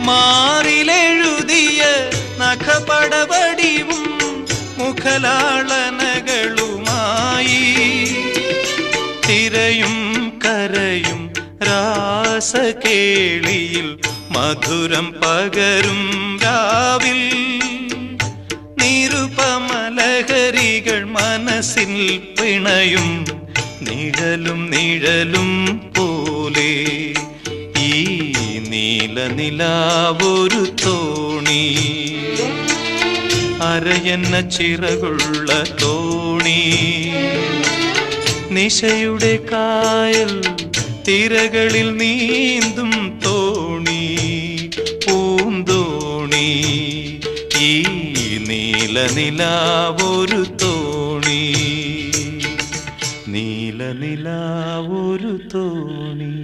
മാറിലെഴുതിയ നഖപടവടിവും മുഖലാളനകളുമായി തിരയും കരയും രാസകേളിയിൽ മധുരം പകരും രാവിൽ നിരുപമലഹരികൾ മനസ്സിൽ പിണയും നിഴലും നിഴലും പോലെ ഈ നീലനിലാവൊരു തോണി അരയന്ന ചിറകുള്ള തോണി നിശയുടെ കായൽ തിരകളിൽ നീന്തും തോണി പൂന്തോണി ഈ നീലനിലാവൊരു തോണി നീലനിലാവൊരു തോണി.